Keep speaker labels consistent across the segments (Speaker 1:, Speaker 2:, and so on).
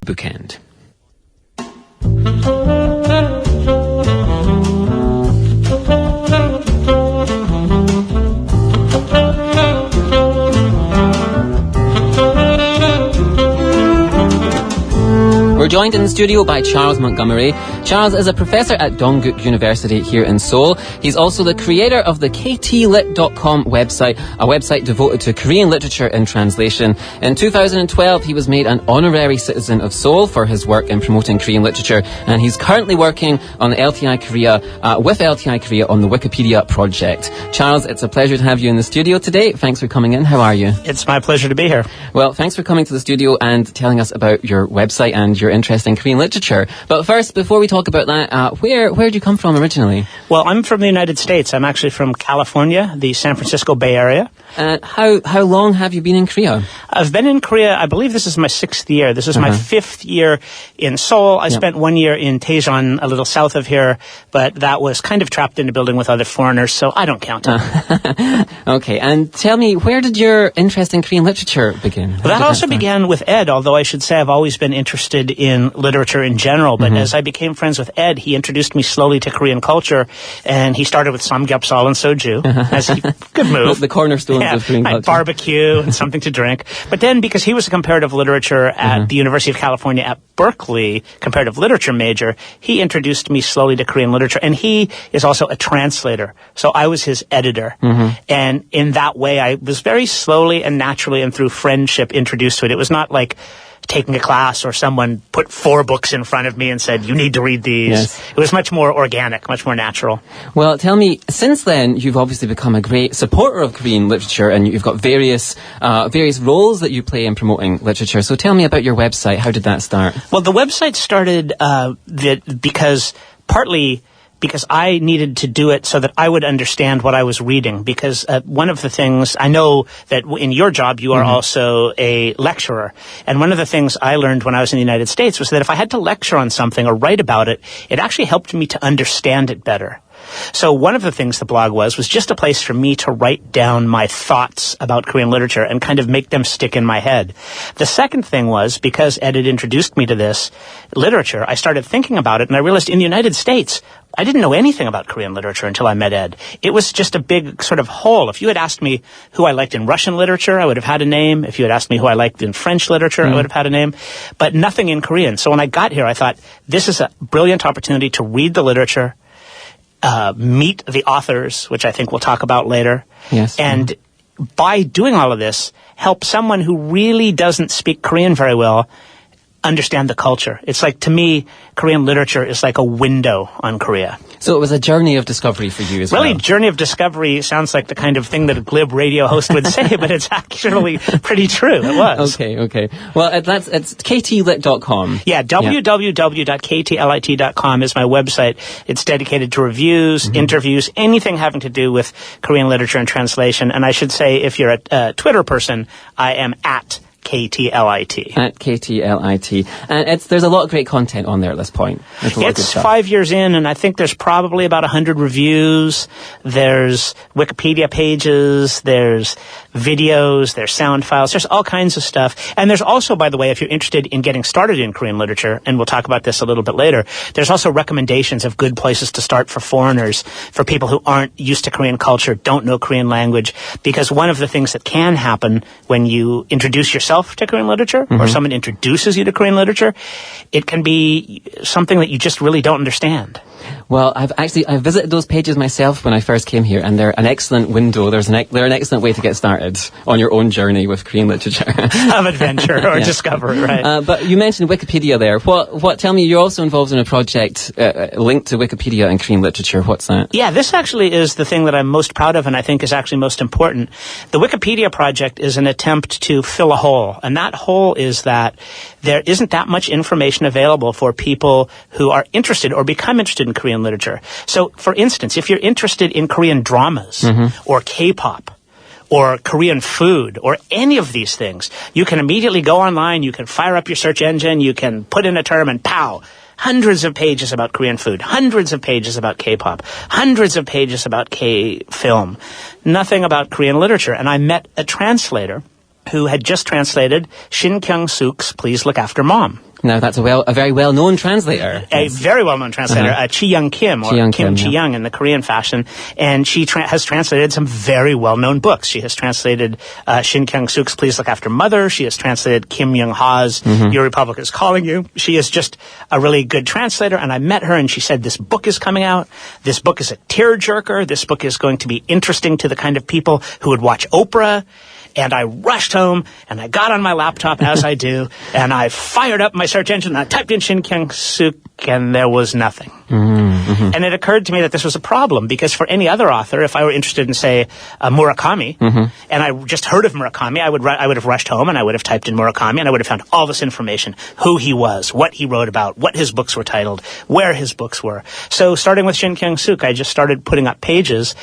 Speaker 1: bookend. We're joined in the studio by Charles Montgomery. Charles is a professor at Dongguk University here in Seoul. He's also the creator of the ktlit.com website, a website devoted to Korean literature in translation. In 2012, he was made an honorary citizen of Seoul for his work in promoting Korean literature, and he's currently working on LTI Korea, with LTI Korea on the Wikipedia project. Charles, it's a pleasure to have you in the studio today. Thanks for coming in. How are you?
Speaker 2: It's my pleasure to be here.
Speaker 1: Well, thanks for coming to the studio and telling us about your website and your interest in Korean literature. But first, before we talk about that, where did you come from originally?
Speaker 2: Well, I'm from the United States. I'm actually from California, the San Francisco Bay Area.
Speaker 1: How long have you been in Korea?
Speaker 2: I've been in Korea, I believe this is my 6th year. This is my 5th year in Seoul. I spent 1 year in Daejeon, a little south of here, but that was kind of trapped in a building with other foreigners, so I don't count it.
Speaker 1: Okay, and tell me, where did your interest in Korean literature begin?
Speaker 2: Well, that also began with Ed, although I should say I've always been interested in literature in general. But as I became friends with Ed, he introduced me slowly to Korean culture, and he started with samgyeopsal and soju. Good move.
Speaker 1: The cornerstones of Korean culture.
Speaker 2: Barbecue and something to drink. But then, because he was a comparative literature at the University of California at Berkeley, comparative literature major, he introduced me slowly to Korean literature. And he is also a translator. So I was his editor. And in that way, I was very slowly and naturally and through friendship introduced to it. It was not like taking a class or someone put 4 books in front of me and said, you need to read these. Yes. It was much more organic, much more natural.
Speaker 1: Well, tell me, since then, you've obviously become a great supporter of Korean literature, and you've got various roles that you play in promoting literature. So tell me about your website. How did that start?
Speaker 2: Well, the website started partly because I needed to do it so that I would understand what I was reading. Because one of the things, I know that in your job you are also a lecturer. And one of the things I learned when I was in the United States was that if I had to lecture on something or write about it, it actually helped me to understand it better. So one of the things the blog was just a place for me to write down my thoughts about Korean literature and kind of make them stick in my head. The second thing was, because Ed had introduced me to this literature, I started thinking about it, and I realized in the United States, I didn't know anything about Korean literature until I met Ed. It was just a big sort of hole. If you had asked me who I liked in Russian literature, I would have had a name. If you had asked me who I liked in French literature, I would have had a name. But nothing in Korean. So when I got here, I thought, this is a brilliant opportunity to read the literature, meet the authors, which I think we'll talk about later.
Speaker 1: Yes.
Speaker 2: And by doing all of this, help someone who really doesn't speak Korean very well understand the culture. It's like, to me, Korean literature is like a window on Korea.
Speaker 1: So it was a journey of discovery for you as well.
Speaker 2: Really, journey of discovery sounds like the kind of thing that a glib radio host would say, but it's actually pretty true. It was.
Speaker 1: Okay. Well, it's ktlit.com.
Speaker 2: Yeah, www.ktlit.com is my website. It's dedicated to reviews, interviews, anything having to do with Korean literature and translation. And I should say, if you're a Twitter person, I am at KTLIT.
Speaker 1: At KTLIT. And there's a lot of great content on there at this point.
Speaker 2: It's 5 years in, and I think there's probably about 100 reviews. There's Wikipedia pages. There's videos. There's sound files. There's all kinds of stuff. And there's also, by the way, if you're interested in getting started in Korean literature, and we'll talk about this a little bit later, there's also recommendations of good places to start for foreigners, for people who aren't used to Korean culture, don't know Korean language. Because one of the things that can happen when you introduce yourself to Korean literature, or someone introduces you to Korean literature, it can be something that you just really don't understand.
Speaker 1: Well, I've visited those pages myself when I first came here, and they're an excellent window. They're an excellent way to get started on your own journey with Korean literature.
Speaker 2: Of adventure or discovery, right.
Speaker 1: But you mentioned Wikipedia there. Tell me, you're also involved in a project linked to Wikipedia and Korean literature. What's that?
Speaker 2: Yeah, this actually is the thing that I'm most proud of, and I think is actually most important. The Wikipedia project is an attempt to fill a hole, and that hole is that there isn't that much information available for people who are interested or become interested in Korean literature. So, for instance, if you're interested in Korean dramas or K-pop or Korean food or any of these things, you can immediately go online, you can fire up your search engine, you can put in a term and pow! Hundreds of pages about Korean food, hundreds of pages about K-pop, hundreds of pages about K-film, nothing about Korean literature. And I met a translator who had just translated Shin Kyung-suk's Please Look After Mom.
Speaker 1: Now, that's a very well-known translator.
Speaker 2: A very well-known translator, Chi-Young Kim, or Kim Chi-Young in the Korean fashion. And she has translated some very well-known books. She has translated Shin Kyung-suk's Please Look After Mother. She has translated Kim Young-ha's Your Republic is Calling You. She is just a really good translator, and I met her, and she said, this book is coming out. This book is a tearjerker. This book is going to be interesting to the kind of people who would watch Oprah. And I rushed home, and I got on my laptop, as I do, and I fired up my search engine, and I typed in Shin Kyung-suk, and there was nothing. And it occurred to me that this was a problem, because for any other author, if I were interested in, say, Murakami, and I just heard of Murakami, I would have rushed home, and I would have typed in Murakami, and I would have found all this information, who he was, what he wrote about, what his books were titled, where his books were. So starting with Shin Kyung-suk, I just started putting up pages,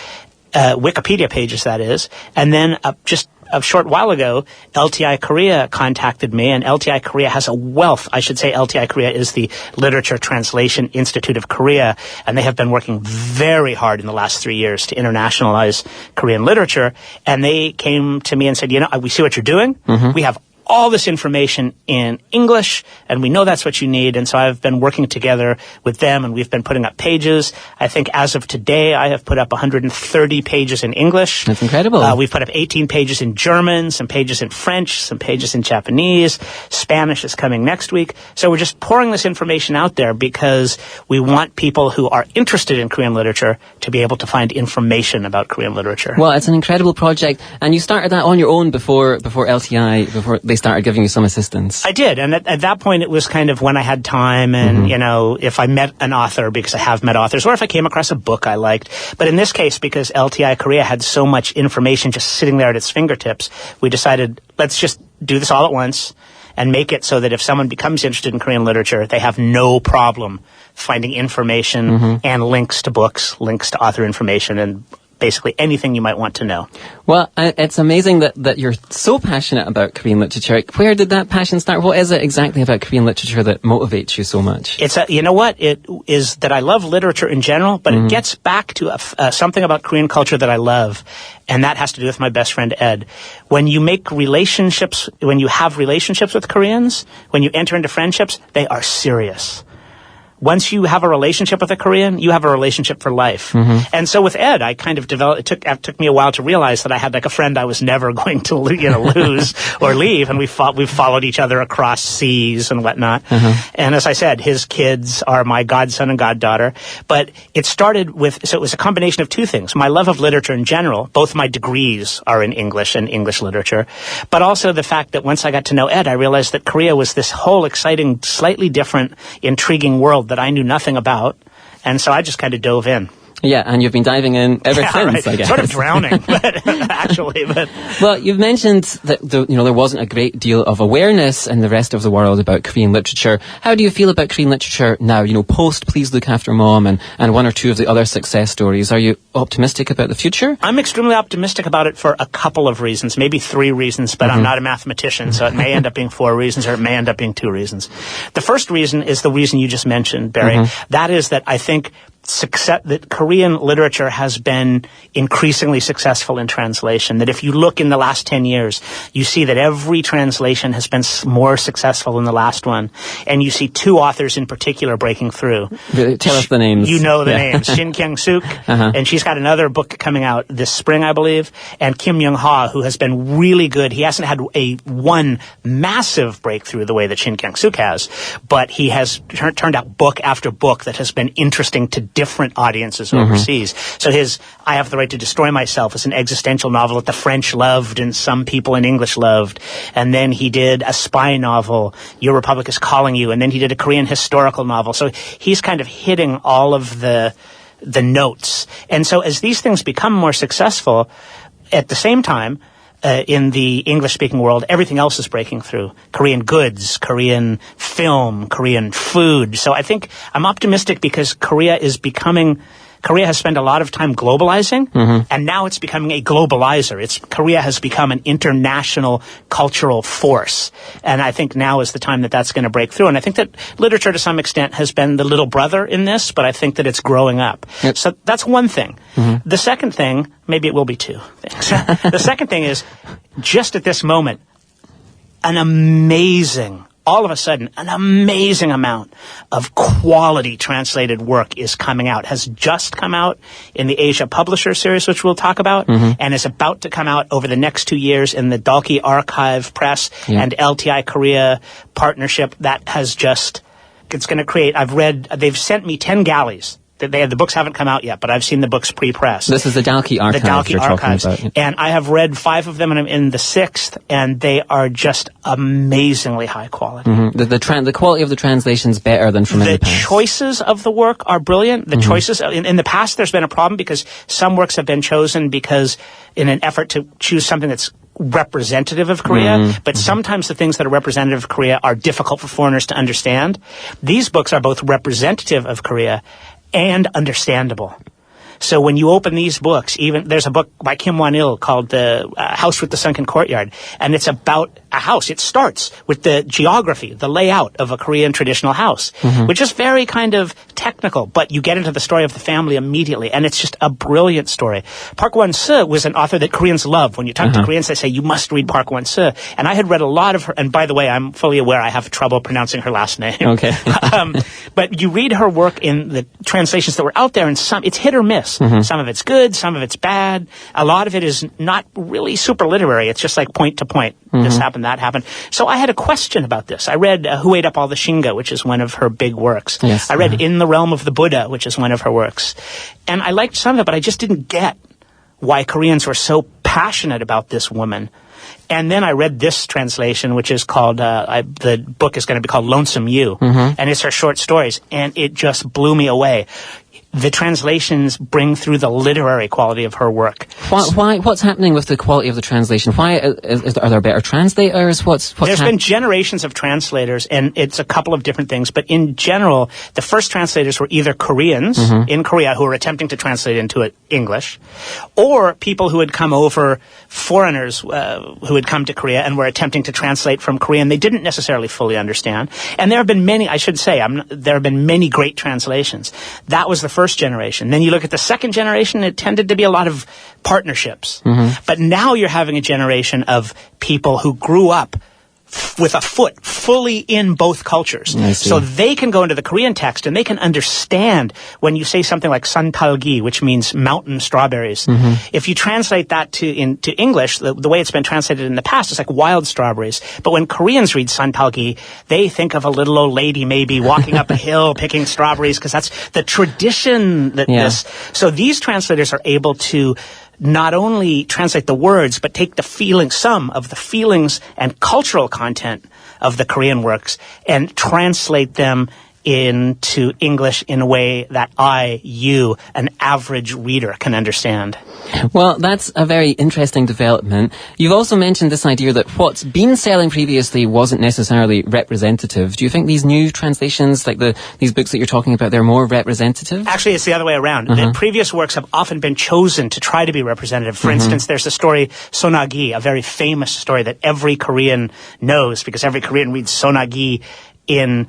Speaker 2: Wikipedia pages, that is, and then just a short while ago, LTI Korea contacted me, and LTI Korea has a wealth. I should say LTI Korea is the Literature Translation Institute of Korea, and they have been working very hard in the last 3 years to internationalize Korean literature. And they came to me and said, we see what you're doing. We have all this information in English, and we know that's what you need. And so I've been working together with them, and we've been putting up pages. I think as of today, I have put up 130 pages in English.
Speaker 1: That's incredible.
Speaker 2: We've put up 18 pages in German, some pages in French, some pages in Japanese. Spanish is coming next week. So we're just pouring this information out there because we want people who are interested in Korean literature to be able to find information about Korean literature.
Speaker 1: Well, it's an incredible project, and you started that on your own before LTI, before they started giving you some assistance.
Speaker 2: I did, and at that point it was kind of when I had time, and if I met an author, because I have met authors, or if I came across a book I liked. But in this case, because LTI Korea had so much information just sitting there at its fingertips, we decided, let's just do this all at once and make it so that if someone becomes interested in Korean literature, they have no problem finding information and links to books, links to author information, and basically anything you might want to know.
Speaker 1: Well, it's amazing that you're so passionate about Korean literature. Where did that passion start? What is it exactly about Korean literature that motivates you so much?
Speaker 2: It is that I love literature in general, but it gets back to something about Korean culture that I love, and that has to do with my best friend Ed. When you have relationships with Koreans, when you enter into friendships, they are serious. Once you have a relationship with a Korean, you have a relationship for life. And so with Ed, I kind of developed, it took me a while to realize that I had like a friend I was never going to lose or leave, and we've followed each other across seas and whatnot. And as I said, his kids are my godson and goddaughter. But it started so it was a combination of two things. My love of literature in general, both my degrees are in English and English literature, but also the fact that once I got to know Ed, I realized that Korea was this whole exciting, slightly different, intriguing world that I knew nothing about, and so I just kind of dove in.
Speaker 1: Yeah, and you've been diving in ever since,
Speaker 2: right.
Speaker 1: I guess.
Speaker 2: Sort of drowning, but...
Speaker 1: Well, you've mentioned that there wasn't a great deal of awareness in the rest of the world about Korean literature. How do you feel about Korean literature now, post Please Look After Mom and one or two of the other success stories? Are you optimistic about the future?
Speaker 2: I'm extremely optimistic about it for a couple of reasons, maybe 3 reasons, but I'm not a mathematician, so it may end up being 4 reasons, or it may end up being 2 reasons. The first reason is the reason you just mentioned, Barry. That is that I think that Korean literature has been increasingly successful in translation. That if you look in the last 10 years, you see that every translation has been more successful than the last one. And you see 2 authors in particular breaking through.
Speaker 1: Tell us the names.
Speaker 2: You know the names. Shin Kyung-suk, and she's got another book coming out this spring, I believe. And Kim Young-ha, who has been really good. He hasn't had one massive breakthrough the way that Shin Kyung-suk has, but he has turned out book after book that has been interesting to different audiences overseas. So his I Have the Right to Destroy Myself is an existential novel that the French loved and some people in English loved. And then he did a spy novel, Your Republic is Calling You, and then he did a Korean historical novel. So he's kind of hitting all of the notes. And so as these things become more successful, at the same time, in the English-speaking world, everything else is breaking through. Korean goods, Korean film, Korean food. So I think I'm optimistic because Korea has spent a lot of time globalizing, and now it's becoming a globalizer. Korea has become an international cultural force, and I think now is the time that that's going to break through. And I think that literature, to some extent, has been the little brother in this, but I think that it's growing up. Yep. So that's one thing. The second thing, maybe it will be 2 things. The second thing is, just at this moment, all of a sudden, an amazing amount of quality translated work is coming out, has just come out in the Asia Publisher series, which we'll talk about, and is about to come out over the next 2 years in the Dalkey Archive Press and LTI Korea partnership. That has just, it's going to create, they've sent me 10 galleys. The books haven't come out yet, but I've seen the books pre-press.
Speaker 1: This is the Dalkey Archives.
Speaker 2: The Dalkey
Speaker 1: you're
Speaker 2: Archives.
Speaker 1: Talking about.
Speaker 2: And I have read 5 of them, and I'm in the 6th, and they are just amazingly high quality.
Speaker 1: The quality of the translation's better than from in the past.
Speaker 2: The choices of the work are brilliant. The choices, in the past, there's been a problem because some works have been chosen because in an effort to choose something that's representative of Korea, but sometimes the things that are representative of Korea are difficult for foreigners to understand. These books are both representative of Korea and understandable. So when you open these books, there's a book by Kim Wan-il called The House with the Sunken Courtyard, and it's about a house. It starts with the geography, the layout of a Korean traditional house, which is very kind of technical, but you get into the story of the family immediately, and it's just a brilliant story. Park Won-seo was an author that Koreans love. When you talk to Koreans, they say, you must read Park Won-seo. And I had read a lot of her, and by the way, I'm fully aware I have trouble pronouncing her last name.
Speaker 1: Okay.
Speaker 2: But you read her work in the translations that were out there, and it's hit or miss. Some of it's good, some of it's bad. A lot of it is not really super literary. It's just like point to point. This happened, that happened. So I had a question about this. I read Who Ate Up All the Shinga, which is one of her big works.
Speaker 1: Yes.
Speaker 2: I read In the Realm of the Buddha, which is one of her works. And I liked some of it, but I just didn't get why Koreans were so passionate about this woman. And then I read this translation, which is called, the book is going to be called Lonesome You. And it's her short stories. And it just blew me away. The translations bring through the literary quality of her work.
Speaker 1: Why? What's happening with the quality of the translation? Why are there better translators?
Speaker 2: There's been generations of translators, and it's a couple of different things. But in general, the first translators were either Koreans in Korea who were attempting to translate into English, or people who had come over, foreigners who had come to Korea and were attempting to translate from Korean. They didn't necessarily fully understand. And there have been many, I should say, there have been many great translations. That was the first generation. Then you look at the second generation, it tended to be a lot of partnerships. But now you're having a generation of people who grew up with a foot fully in both cultures. So they can go into the Korean text and they can understand when you say something like santalgi, which means mountain strawberries. If you translate that into English, the way it's been translated in the past is like wild strawberries. But when Koreans read santalgi, they think of a little old lady maybe walking up a hill picking strawberries, because that's the tradition that So these translators are able to not only translate the words, but take some of the feelings and cultural content of the Korean works and translate them into English in a way that an average reader can understand.
Speaker 1: Well, that's a very interesting development. You've also mentioned this idea that what's been selling previously wasn't necessarily representative. Do you think these new translations, like these books that you're talking about, they're more representative?
Speaker 2: Actually, it's the other way around. The previous works have often been chosen to try to be representative. For instance, there's the story Sonagi, a very famous story that every Korean knows, because every Korean reads Sonagi in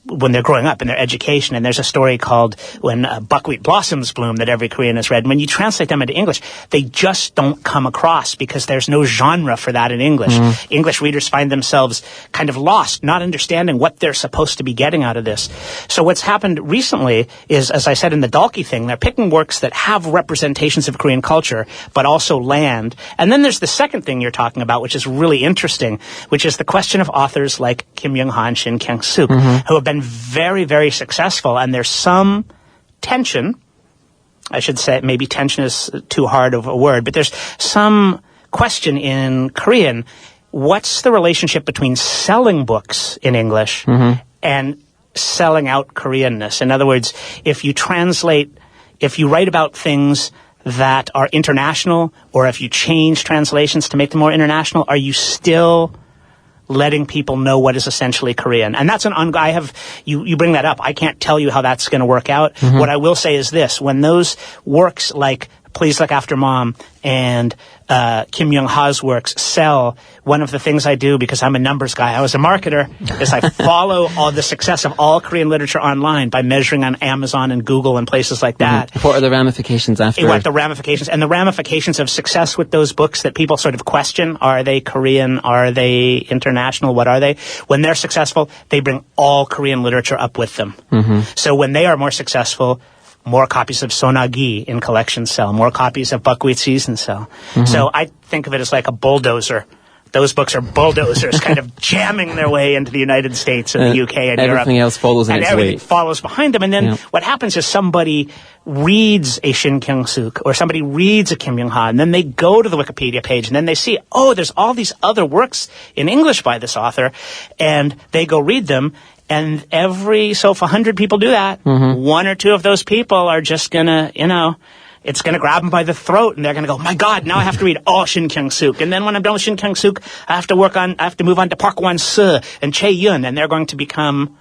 Speaker 2: when they're growing up in their education. And there's a story called When Buckwheat Blossoms Bloom that every Korean has read. And when you translate them into English, they just don't come across because there's no genre for that in English. English readers find themselves kind of lost, not understanding what they're supposed to be getting out of this. So what's happened recently is, as I said in the Dalkey thing, they're picking works that have representations of Korean culture, but also land. And then there's the second thing you're talking about, which is really interesting, which is the question of authors like Kim Young-han, Shin Kyung-suk, who have been very, very successful. And there's some tension, I should say, maybe tension is too hard of a word, but there's some question in Korean, what's the relationship between selling books in English and selling out Koreanness? In other words, if you write about things that are international, or if you change translations to make them more international, are you still letting people know what is essentially Korean? And that's you bring that up. I can't tell you how that's going to work out. What I will say is this: when those works like Please Look After Mom and Kim Young-ha's works sell, one of the things I do, because I'm a numbers guy, I was a marketer, is I follow all the success of all Korean literature online by measuring on Amazon and Google and places like that.
Speaker 1: What are the ramifications after?
Speaker 2: What the ramifications, and the ramifications of success with those books that people sort of question. Are they Korean? Are they international? What are they? When they're successful, they bring all Korean literature up with them. So when they are more successful, more copies of Sonagi in collections sell. More copies of Buckwheat Season sell. So I think of it as like a bulldozer. Those books are bulldozers kind of jamming their way into the United States and the UK and Europe.
Speaker 1: Everything else follows in its
Speaker 2: everything
Speaker 1: wake.
Speaker 2: follows behind them. And then what happens is somebody reads a Shin Kyung-suk or somebody reads a Kim Young-ha, and then they go to the Wikipedia page and then they see, oh, there's all these other works in English by this author, and they go read them. And if 100 people do that, one or two of those people are just gonna, it's gonna grab them by the throat, and they're gonna go, my God, now I have to read all Shin Kyung-suk. And then when I'm done with Shin Kyung-suk, I have to move on to Park Wan-soo and Chae Yun, and they're going to become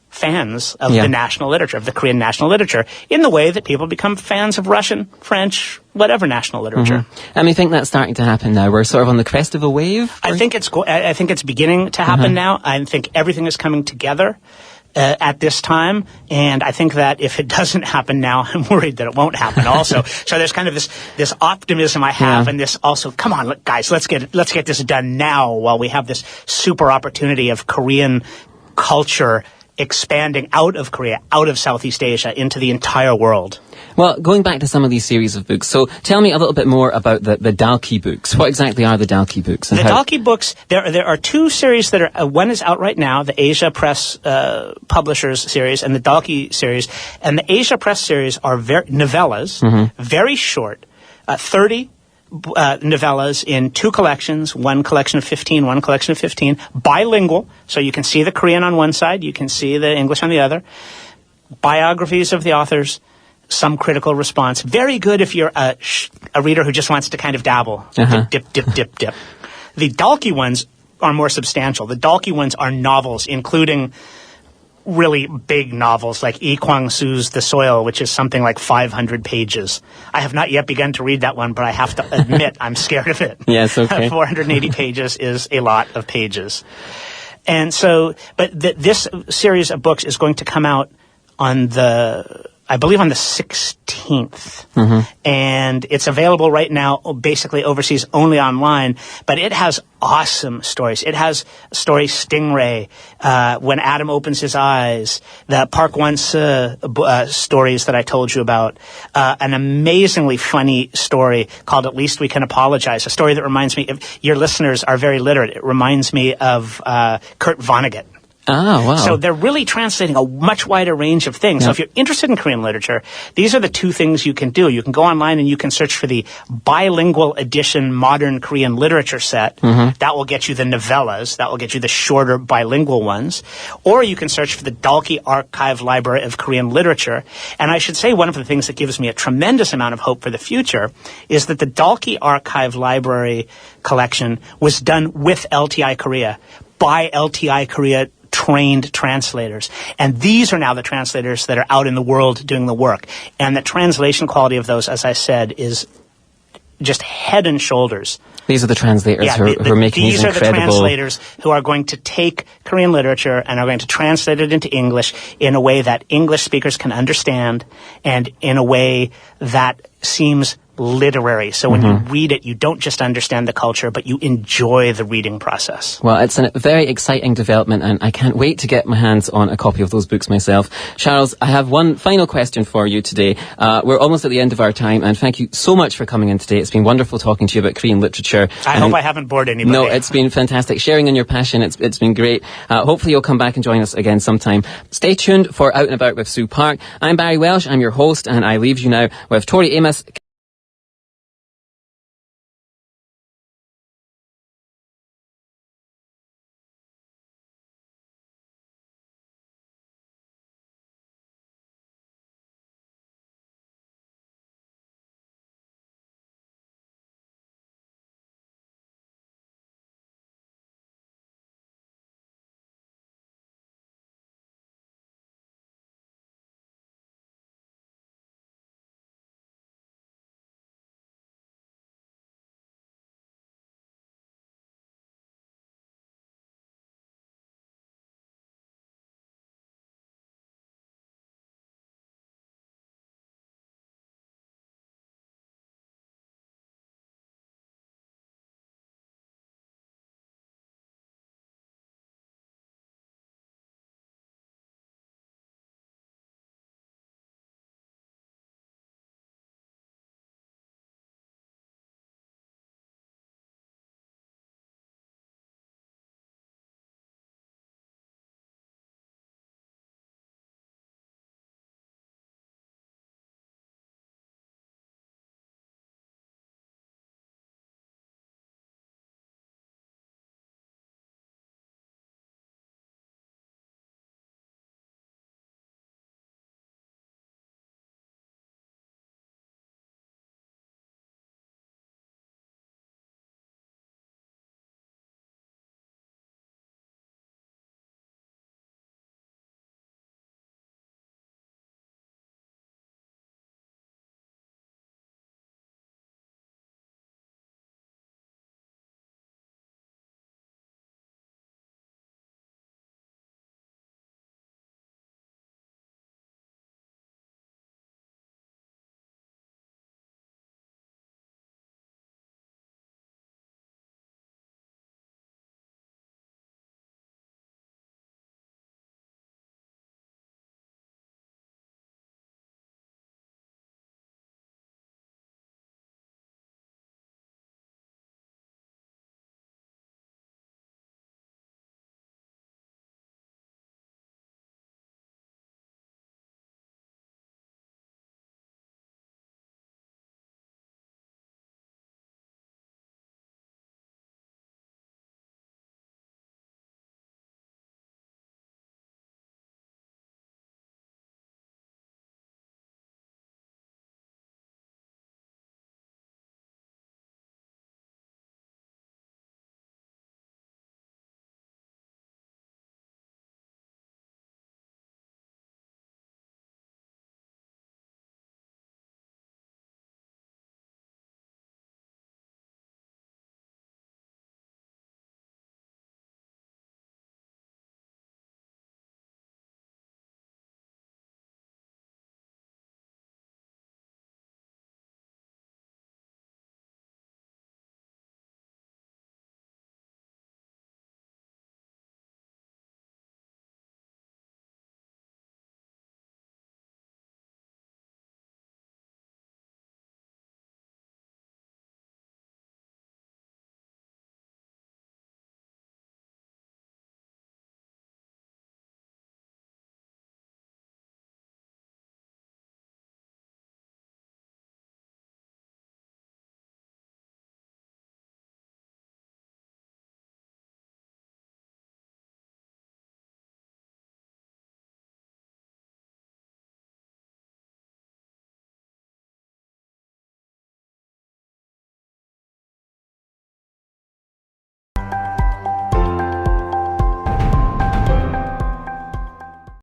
Speaker 2: fans of the national literature, of the Korean national literature, in the way that people become fans of Russian, French, whatever national literature.
Speaker 1: And you think that's starting to happen now? We're sort of on the crest of a wave?
Speaker 2: I think it's beginning to happen now. I think everything is coming together at this time, and I think that if it doesn't happen now, I'm worried that it won't happen also. So there's kind of this optimism I have, and this also, come on, look, guys, let's get this done now while we have this super opportunity of Korean culture expanding out of Korea, out of Southeast Asia, into the entire world.
Speaker 1: Well, going back to some of these series of books, so tell me a little bit more about the Dalki books. What exactly are the Dalki books?
Speaker 2: The Dalki books, there are two series that are, one is out right now, the Asia Press Publishers series and the Dalki series. And the Asia Press series are novellas, very short, 30 novellas in two collections, one collection of 15, one collection of 15, bilingual, so you can see the Korean on one side, you can see the English on the other, biographies of the authors, some critical response. Very good if you're a reader who just wants to kind of dabble, dip. The Dalki ones are more substantial. The Dalki ones are novels, including really big novels like Lee Kwang-soo's The Soil, which is something like 500 pages. I have not yet begun to read that one, but I have to admit I'm scared of it.
Speaker 1: Yes, okay.
Speaker 2: 480 pages is a lot of pages. And so, but this series of books is going to come out on I believe on the 16th. And it's available right now basically overseas only online, but it has awesome stories. It has story Stingray, When Adam Opens His Eyes, the Park Wan-soo stories that I told you about, an amazingly funny story called At Least We Can Apologize, a story that reminds me, if your listeners are very literate, it reminds me of Kurt Vonnegut.
Speaker 1: Ah, wow.
Speaker 2: So they're really translating a much wider range of things. So if you're interested in Korean literature, these are the two things you can do. You can go online and you can search for the bilingual edition modern Korean literature set. That will get you the novellas. That will get you the shorter bilingual ones. Or you can search for the Dalki Archive Library of Korean Literature. And I should say one of the things that gives me a tremendous amount of hope for the future is that the Dalki Archive Library collection was done with LTI Korea, by LTI Korea trained translators. And these are now the translators that are out in the world doing the work. And the translation quality of those, as I said, is just head and shoulders.
Speaker 1: These are the translators who are making these incredible...
Speaker 2: These are the translators who are going to take Korean literature and are going to translate it into English in a way that English speakers can understand and in a way that seems literary. So when you read it, you don't just understand the culture, but you enjoy the reading process.
Speaker 1: Well, it's a very exciting development, and I can't wait to get my hands on a copy of those books myself. Charles, I have one final question for you today. We're almost at the end of our time, and thank you so much for coming in today. It's been wonderful talking to you about Korean literature.
Speaker 2: I hope I haven't bored anybody.
Speaker 1: No, it's been fantastic. Sharing in your passion, it's been great. Hopefully you'll come back and join us again sometime. Stay tuned for Out and About with Sue Park. I'm Barry Welsh, I'm your host, and I leave you now with Tori Amos.